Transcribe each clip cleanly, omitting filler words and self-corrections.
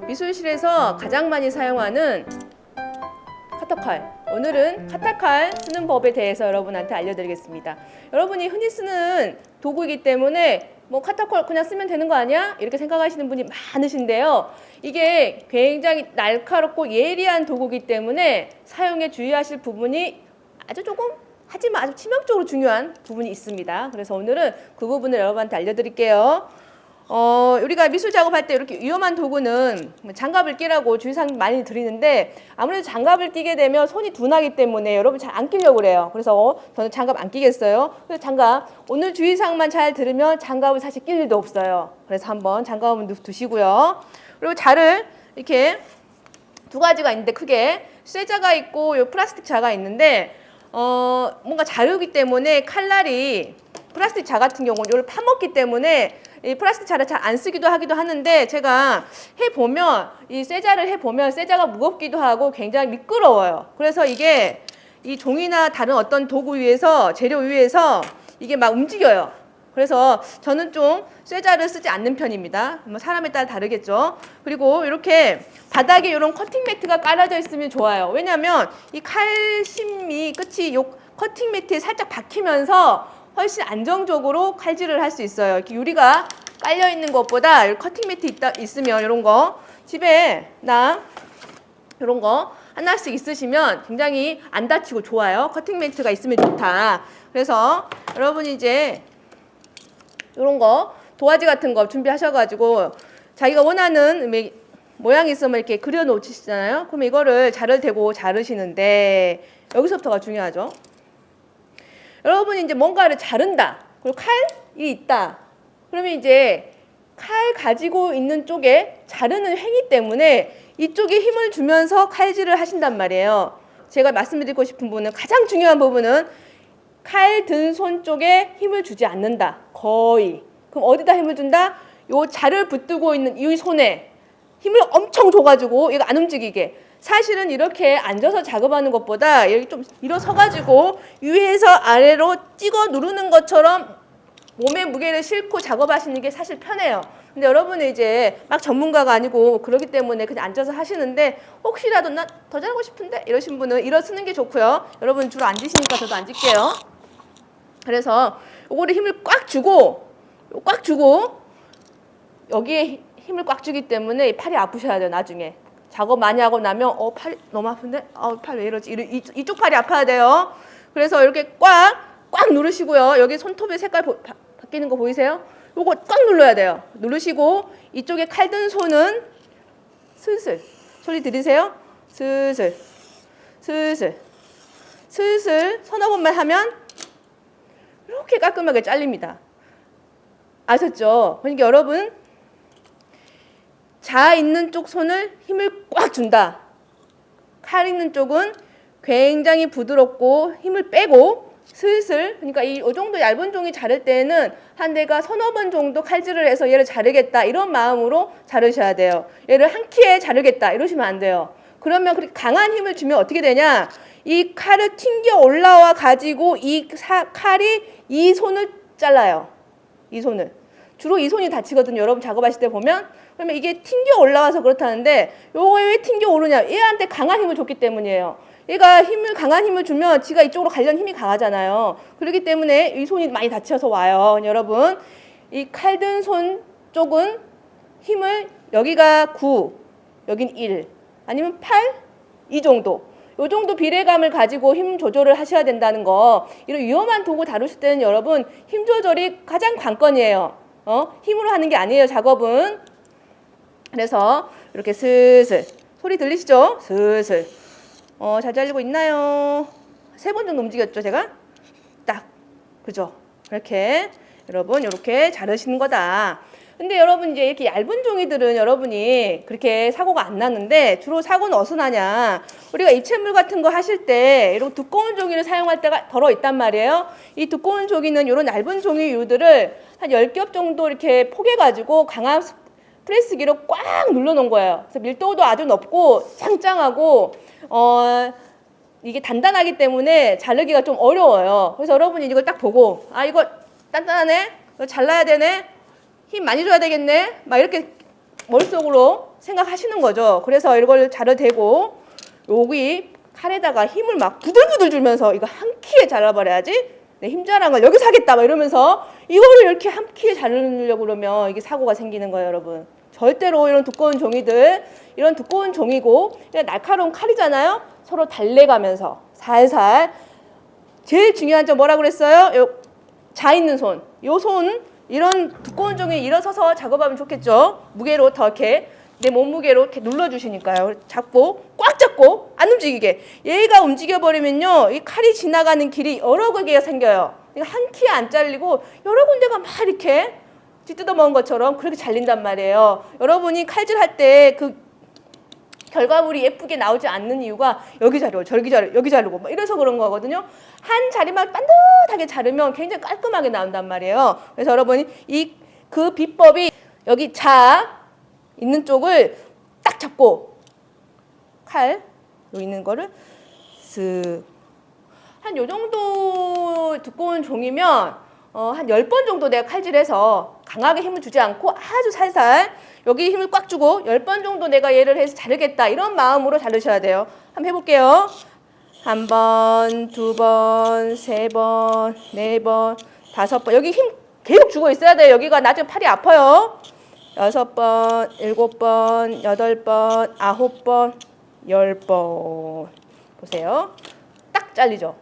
미술실에서 가장 많이 사용하는 카터칼. 오늘은 카터칼 쓰는 법에 대해서 여러분한테 알려드리겠습니다. 여러분이 흔히 쓰는 도구이기 때문에 뭐 카터칼 그냥 쓰면 되는 거 아니야? 이렇게 생각하시는 분이 많으신데요. 이게 굉장히 날카롭고 예리한 도구이기 때문에 사용에 주의하실 부분이 아주 조금 하지만 아주 치명적으로 중요한 부분이 있습니다. 그래서 오늘은 그 부분을 여러분한테 알려드릴게요. 우리가 미술 작업할 때 이렇게 위험한 도구는 장갑을 끼라고 주의사항 많이 드리는데 아무래도 장갑을 끼게 되면 손이 둔하기 때문에 여러분 잘 안 끼려고 그래요. 그래서 저는 장갑 안 끼겠어요. 그래서 장갑 오늘 주의사항만 잘 들으면 장갑을 사실 낄 일도 없어요. 그래서 한번 장갑은 두시고요. 그리고 자를 이렇게 두 가지가 있는데 크게 쇠자가 있고 요 플라스틱 자가 있는데 뭔가 자르기 때문에 칼날이 플라스틱 자 같은 경우는 이걸 파먹기 때문에 이 플라스틱 자를 잘 안 쓰기도 하기도 하는데 제가 해보면 이 쇠자를 해보면 쇠자가 무겁기도 하고 굉장히 미끄러워요. 그래서 이게 이 종이나 다른 어떤 도구 위에서 재료 위에서 이게 막 움직여요. 그래서 저는 좀 쇠자를 쓰지 않는 편입니다. 뭐 사람에 따라 다르겠죠. 그리고 이렇게 바닥에 이런 커팅 매트가 깔아져 있으면 좋아요. 왜냐하면 이 칼심이 끝이 요 커팅 매트에 살짝 박히면서 훨씬 안정적으로 칼질을 할 수 있어요. 이렇게 유리가 깔려 있는 것보다 커팅 매트 있으면 이런 거 집에 이런 거 하나씩 있으시면 굉장히 안 다치고 좋아요. 커팅 매트가 있으면 좋다. 그래서 여러분이 이제 이런 거 도화지 같은 거 준비하셔가지고 자기가 원하는 모양이 있으면 이렇게 그려 놓으시잖아요. 그럼 이거를 자를 대고 자르시는데 여기서부터가 중요하죠. 여러분이 이제 뭔가를 자른다. 그리고 칼이 있다. 그러면 이제 칼 가지고 있는 쪽에 자르는 행위 때문에 이쪽에 힘을 주면서 칼질을 하신단 말이에요. 제가 말씀드리고 싶은 부분은 가장 중요한 부분은 칼 든 손 쪽에 힘을 주지 않는다. 거의. 그럼 어디다 힘을 준다? 요 자를 붙들고 있는 이 손에 힘을 엄청 줘가지고 얘가 안 움직이게. 사실은 이렇게 앉아서 작업하는 것보다 여기 좀 일어서가지고 위에서 아래로 찍어 누르는 것처럼 몸의 무게를 싣고 작업하시는 게 사실 편해요. 근데 여러분은 이제 막 전문가가 아니고 그렇기 때문에 그냥 앉아서 하시는데 혹시라도 나 더 잘하고 싶은데 이러신 분은 일어서는 게 좋고요. 여러분 주로 앉으시니까 저도 앉을게요. 그래서 요거를 힘을 꽉 주고 여기에 힘을 꽉 주기 때문에 팔이 아프셔야 돼요. 나중에. 작업 많이 하고 나면 팔이 너무 아픈데? 팔 왜 이러지? 이쪽 팔이 아파야 돼요. 그래서 이렇게 꽉 누르시고요. 여기 손톱의 색깔 바뀌는 거 보이세요? 요거 꽉 눌러야 돼요. 누르시고 이쪽에 칼 든 손은 슬슬 소리 들리세요? 슬슬 서너 번만 하면 이렇게 깔끔하게 잘립니다. 아셨죠? 그러니까 여러분 자 있는 쪽 손을 힘을 꽉 준다. 칼 있는 쪽은 굉장히 부드럽고 힘을 빼고 슬슬 그러니까 이 정도 얇은 종이 자를 때는 한 대가 서너 번 정도 칼질을 해서 얘를 자르겠다 이런 마음으로 자르셔야 돼요. 얘를 한 키에 자르겠다 이러시면 안 돼요. 그러면 그렇게 강한 힘을 주면 어떻게 되냐? 이 칼을 튕겨 올라와 가지고 이 칼이 이 손을 잘라요. 이 손을. 주로 이 손이 다치거든요. 여러분 작업하실 때 보면. 그러면 이게 튕겨 올라와서 그렇다는데 요거 왜 튕겨 오르냐? 얘한테 강한 힘을 줬기 때문이에요. 얘가 강한 힘을 주면 지가 이쪽으로 가려는 힘이 강하잖아요. 그렇기 때문에 이 손이 많이 다쳐서 와요. 여러분 이 칼 든 손 쪽은 힘을 여기가 9, 여긴 1, 아니면 8, 이 정도. 요 정도 비례감을 가지고 힘 조절을 하셔야 된다는 거. 이런 위험한 도구 다루실 때는 여러분 힘 조절이 가장 관건이에요. 힘으로 하는 게 아니에요. 작업은. 그래서 이렇게 슬슬 소리 들리시죠? 슬슬 잘 잘리고 있나요? 3번 정도 움직였죠 제가? 딱 그죠? 이렇게 여러분 이렇게 자르시는 거다. 근데 여러분 이제 이렇게 얇은 종이들은 여러분이 그렇게 사고가 안 나는데 주로 사고는 어디서 나냐? 우리가 입체물 같은 거 하실 때 이런 두꺼운 종이를 사용할 때가 덜어 있단 말이에요. 이 두꺼운 종이는 이런 얇은 종이류들을 한 10겹 정도 이렇게 포개가지고 강한 프레스기로 꽉 눌러놓은 거예요. 그래서 밀도도 아주 높고 짱짱하고 이게 단단하기 때문에 자르기가 좀 어려워요. 그래서 여러분이 이걸 딱 보고 이거 단단하네? 이거 잘라야 되네? 힘 많이 줘야 되겠네? 막 이렇게 머릿속으로 생각하시는 거죠. 그래서 이걸 자르 대고 여기 칼에다가 힘을 막 부들부들 주면서 이거 한 키에 잘라버려야지 내 힘자랑을 여기서 하겠다 막 이러면서 이거를 이렇게 한 키에 자르려고 그러면 이게 사고가 생기는 거예요, 여러분. 절대로 이런 두꺼운 종이들, 이런 두꺼운 종이고 날카로운 칼이잖아요. 서로 달래가면서 살살. 제일 중요한 점 뭐라 그랬어요? 자 있는 손. 요 손, 이런 두꺼운 종이 일어서서 작업하면 좋겠죠. 무게로 더 이렇게 내 몸무게로 이렇게 눌러주시니까요. 잡고 꽉 잡고 안 움직이게. 얘가 움직여버리면요, 이 칼이 지나가는 길이 여러 개가 생겨요. 한 키에 안 잘리고 여러 군데가 막 이렇게 뒤뜯어 먹은 것처럼 그렇게 잘린단 말이에요. 여러분이 칼질할 때 그 결과물이 예쁘게 나오지 않는 이유가 여기 자르고 저기 자르고 여기 자르고 막 이래서 그런 거거든요. 한 자리만 반듯하게 자르면 굉장히 깔끔하게 나온단 말이에요. 그래서 여러분이 그 비법이 여기 자 있는 쪽을 딱 잡고 칼 여기 있는 거를 쓱 한 요 정도 두꺼운 종이면 한 10번 정도 내가 칼질해서 강하게 힘을 주지 않고 아주 살살 여기 힘을 꽉 주고 10번 정도 내가 얘를 해서 자르겠다 이런 마음으로 자르셔야 돼요. 한번 해볼게요. 1번, 2번, 3번, 4번, 5번 여기 힘 계속 주고 있어야 돼요. 여기가 나중에 팔이 아파요. 6번, 7번, 8번, 9번, 10번 보세요. 딱 잘리죠.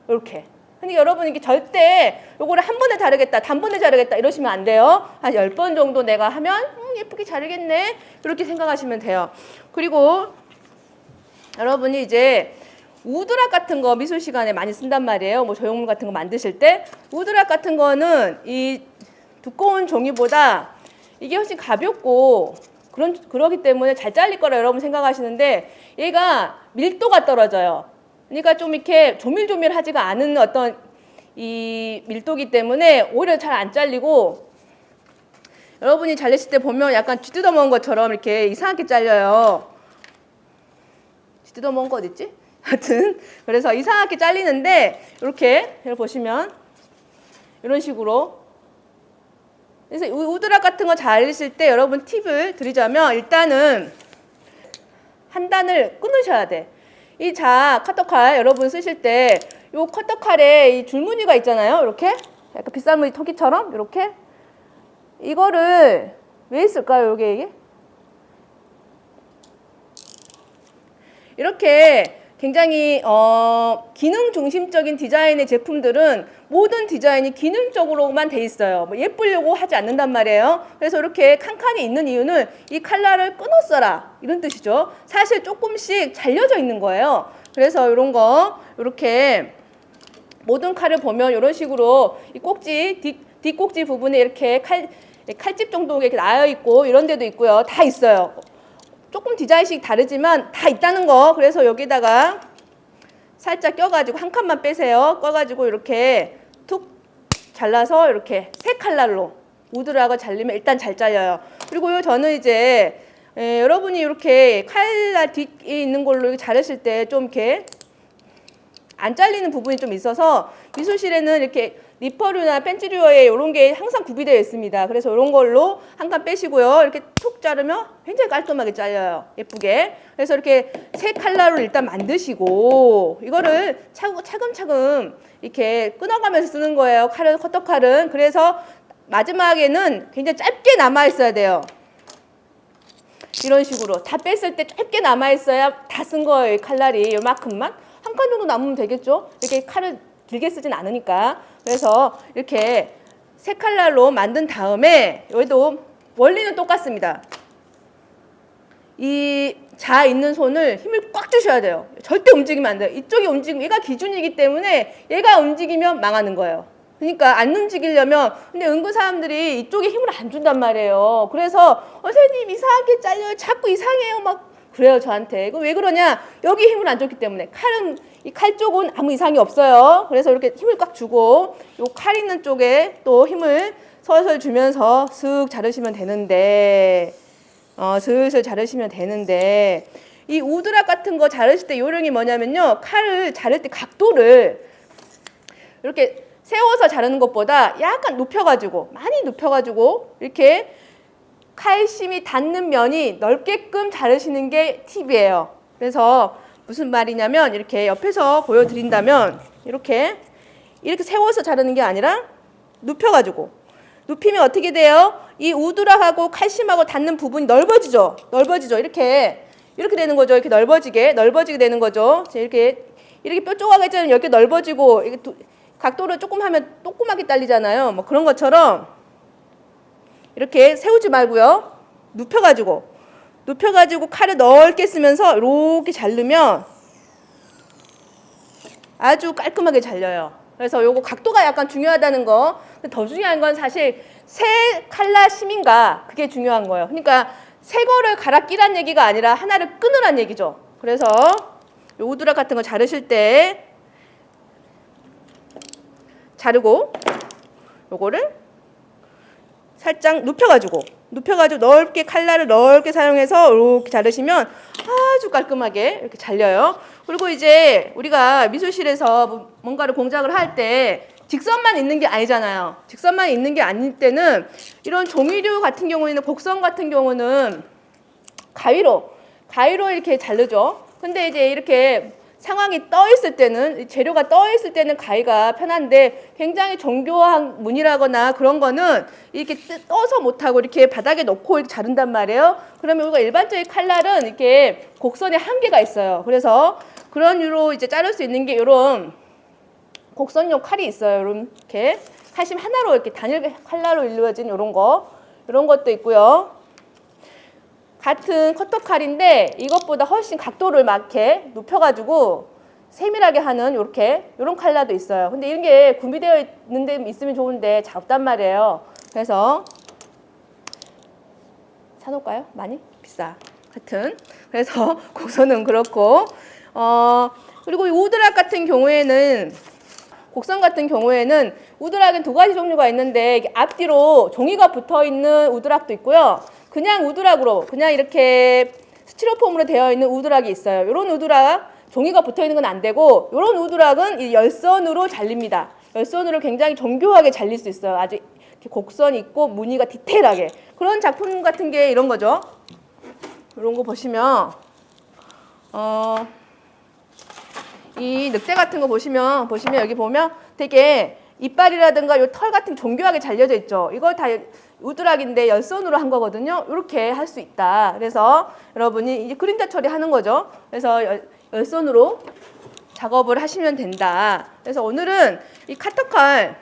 이렇게. 근데 여러분 이게 절대 요거를 한 번에 자르겠다, 단번에 자르겠다 이러시면 안 돼요. 한 10번 정도 내가 하면 예쁘게 자르겠네 이렇게 생각하시면 돼요. 그리고 여러분이 이제 우드락 같은 거 미술 시간에 많이 쓴단 말이에요. 뭐 조형물 같은 거 만드실 때 우드락 같은 거는 이 두꺼운 종이보다 이게 훨씬 가볍고 그러기 때문에 잘 잘릴 거라 여러분 생각하시는데 얘가 밀도가 떨어져요. 그러니까 좀 이렇게 조밀조밀하지가 않은 어떤 이 밀도기 때문에 오히려 잘 안 잘리고 여러분이 잘리실 때 보면 약간 쥐뜯어 먹은 것처럼 이렇게 이상하게 잘려요. 쥐뜯어 먹은 거 어딨지? 하여튼 그래서 이상하게 잘리는데 이렇게 보시면 이런 식으로 그래서 우드락 같은 거 잘리실 때 여러분 팁을 드리자면 일단은 한 단을 끊으셔야 돼. 이 커터칼 여러분 쓰실 때 요 커터칼에 이 줄무늬가 있잖아요. 이렇게 약간 빗살무늬 토기처럼 이렇게 이거를 왜 있을까요? 이게 이렇게 굉장히 기능 중심적인 디자인의 제품들은 모든 디자인이 기능적으로만 돼 있어요. 뭐 예쁘려고 하지 않는단 말이에요. 그래서 이렇게 칸칸이 있는 이유는 이 칼날을 끊어 써라 이런 뜻이죠. 사실 조금씩 잘려져 있는 거예요. 그래서 이런 거 이렇게 모든 칼을 보면 이런 식으로 이 꼭지 뒷꼭지 부분에 이렇게 칼집 정도 이렇게 나여 있고 이런 데도 있고요. 다 있어요. 조금 디자인식 다르지만 다 있다는 거. 그래서 여기다가 살짝 껴가지고 한 칸만 빼세요. 꺼가지고 이렇게 툭 잘라서 이렇게 세 칼날로 우드락을 잘리면 일단 잘 잘려요. 그리고 저는 이제 여러분이 이렇게 칼날 뒤에 있는 걸로 자르실 때 좀 이렇게 안 잘리는 부분이 좀 있어서 미술실에는 이렇게 니퍼류나 펜치류에 이런 게 항상 구비되어 있습니다. 그래서 이런 걸로 한 칸 빼시고요. 이렇게 툭 자르면 굉장히 깔끔하게 잘려요. 예쁘게. 그래서 이렇게 세 칼날로 일단 만드시고 이거를 차근차근 이렇게 끊어가면서 쓰는 거예요. 커터칼은. 그래서 마지막에는 굉장히 짧게 남아있어야 돼요. 이런 식으로 다 뺐을 때 짧게 남아있어야 다 쓴 거예요. 이 칼날이 요만큼만. 한 칸 정도 남으면 되겠죠? 이렇게 칼을 길게 쓰진 않으니까. 그래서 이렇게 세 칼날로 만든 다음에 여기도 원리는 똑같습니다. 이 자 있는 손을 힘을 꽉 주셔야 돼요. 절대 움직이면 안 돼요. 이쪽이 움직이면 얘가 기준이기 때문에 얘가 움직이면 망하는 거예요. 그러니까 안 움직이려면 근데 은근 사람들이 이쪽에 힘을 안 준단 말이에요. 그래서 선생님 이상하게 잘려요. 자꾸 이상해요. 막 그래요 저한테. 왜 그러냐? 여기 힘을 안 줬기 때문에. 이 칼 쪽은 아무 이상이 없어요. 그래서 이렇게 힘을 꽉 주고 요 칼 있는 쪽에 또 힘을 서서히 주면서 슥 자르시면 되는데 슬슬 자르시면 되는데 이 우드락 같은 거 자르실 때 요령이 뭐냐면요. 칼을 자를 때 각도를 이렇게 세워서 자르는 것보다 약간 눕혀가지고 많이 눕혀가지고 이렇게 칼심이 닿는 면이 넓게끔 자르시는 게 팁이에요. 그래서 무슨 말이냐면 이렇게 옆에서 보여드린다면 이렇게 세워서 자르는 게 아니라 눕혀가지고, 눕히면 어떻게 돼요? 이 우드락하고 칼심하고 닿는 부분이 넓어지죠. 이렇게 되는 거죠. 이렇게 넓어지게 되는 거죠. 이렇게 뼈 조각이 이렇게 넓어지고, 이게 각도를 조금 하면 조그맣게 딸리잖아요. 뭐 그런 것처럼 이렇게 세우지 말고요. 눕혀가지고 칼을 넓게 쓰면서 이렇게 자르면 아주 깔끔하게 잘려요. 그래서 요거 각도가 약간 중요하다는 거. 근데 더 중요한 건 사실 새 칼라 심인가, 그게 중요한 거예요. 그러니까 새 거를 갈아 끼란 얘기가 아니라 하나를 끊으란 얘기죠. 그래서 요 우드락 같은 거 자르실 때 자르고 요거를 살짝 눕혀가지고 넓게 칼날을 넓게 사용해서 이렇게 자르시면 아주 깔끔하게 이렇게 잘려요. 그리고 이제 우리가 미술실에서 뭔가를 공작을 할 때 직선만 있는 게 아니잖아요. 직선만 있는 게 아닐 때는 이런 조미료 같은 경우에는, 곡선 같은 경우는 가위로 이렇게 자르죠. 근데 이제 이렇게 상황이 떠 있을 때는, 재료가 떠 있을 때는 가위가 편한데, 굉장히 정교한 무늬라거나 그런 거는 이렇게 떠서 못하고 이렇게 바닥에 놓고 이렇게 자른단 말이에요. 그러면 우리가 일반적인 칼날은 이렇게 곡선에 한계가 있어요. 그래서 그런 유로 이제 자를 수 있는 게 이런 곡선용 칼이 있어요. 이렇게 칼심 하나로 이렇게 단일 칼날로 이루어진 이런 것도 있고요. 같은 커터 칼인데 이것보다 훨씬 각도를 막 이렇게 눕혀가지고 세밀하게 하는 이런 칼날도 있어요. 근데 이런 게 구비되어 있는 데 있으면 좋은데 잘 없단 말이에요. 그래서 사놓을까요? 많이? 비싸. 하여튼 그래서 곡선은 그렇고, 그리고 이 우드락 같은 경우에는, 곡선 같은 경우에는 우드락은 두 가지 종류가 있는데, 앞뒤로 종이가 붙어있는 우드락도 있고요. 그냥 우드락으로, 그냥 이렇게 스티로폼으로 되어 있는 우드락이 있어요. 이런 우드락, 종이가 붙어있는 건 안 되고, 이런 우드락은 이 열선으로 잘립니다. 열선으로 굉장히 정교하게 잘릴 수 있어요. 아주 이렇게 곡선이 있고 무늬가 디테일하게. 그런 작품 같은 게 이런 거죠. 이런 거 보시면, 이 늑대 같은 거 보시면 여기 보면 되게 이빨이라든가 요 털 같은 게 정교하게 잘려져 있죠. 이걸 다 우드락인데 열선으로 한 거거든요. 이렇게 할 수 있다. 그래서 여러분이 이제 그림자 처리하는 거죠. 그래서 열선으로 작업을 하시면 된다. 그래서 오늘은 이 커터칼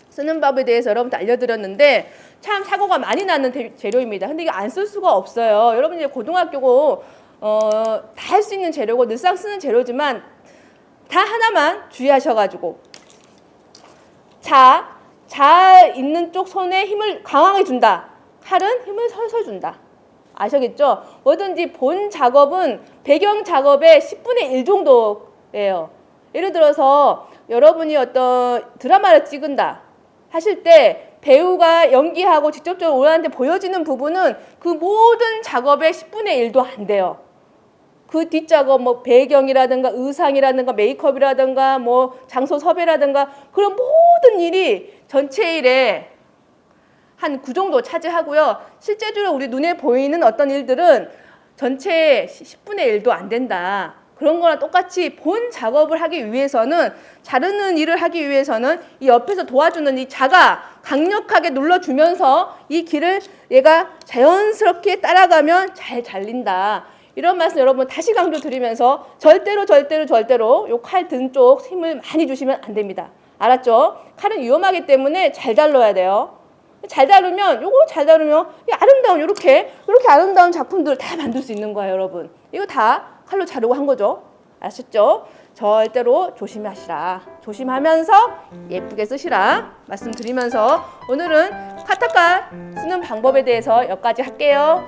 쓰는 법에 대해서 여러분한테 알려드렸는데, 참 사고가 많이 나는 재료입니다. 근데 이게 안 쓸 수가 없어요. 여러분 이제 고등학교고 다 할 수 있는 재료고 늘상 쓰는 재료지만 다 하나만 주의하셔가지고, 자 있는 쪽 손에 힘을 강하게 준다. 칼은 힘을 설설 준다. 아시겠죠? 뭐든지 본 작업은 배경 작업의 10분의 1 정도예요. 예를 들어서 여러분이 어떤 드라마를 찍은다 하실 때 배우가 연기하고 직접적으로 우리한테 보여지는 부분은 그 모든 작업의 10분의 1도 안 돼요. 그 뒷작업, 뭐 배경이라든가 의상이라든가 메이크업이라든가 뭐 장소 섭외라든가 그런 모든 일이 전체 일에 한 9 정도 차지하고요. 실제적으로 우리 눈에 보이는 어떤 일들은 전체의 10분의 1도 안 된다. 그런 거랑 똑같이 본 작업을 하기 위해서는, 자르는 일을 하기 위해서는 이 옆에서 도와주는 이 자가 강력하게 눌러주면서 이 길을 얘가 자연스럽게 따라가면 잘 잘린다. 이런 말씀 여러분 다시 강조드리면서 절대로 요 칼 등 쪽 힘을 많이 주시면 안 됩니다. 알았죠? 칼은 위험하기 때문에 잘 다뤄야 돼요. 잘 다루면 아름다운 이렇게 아름다운 작품들을 다 만들 수 있는 거예요, 여러분. 이거 다 칼로 자르고 한 거죠. 아셨죠? 절대로 조심하시라. 조심하면서 예쁘게 쓰시라 말씀드리면서 오늘은 카타칼 쓰는 방법에 대해서 여기까지 할게요.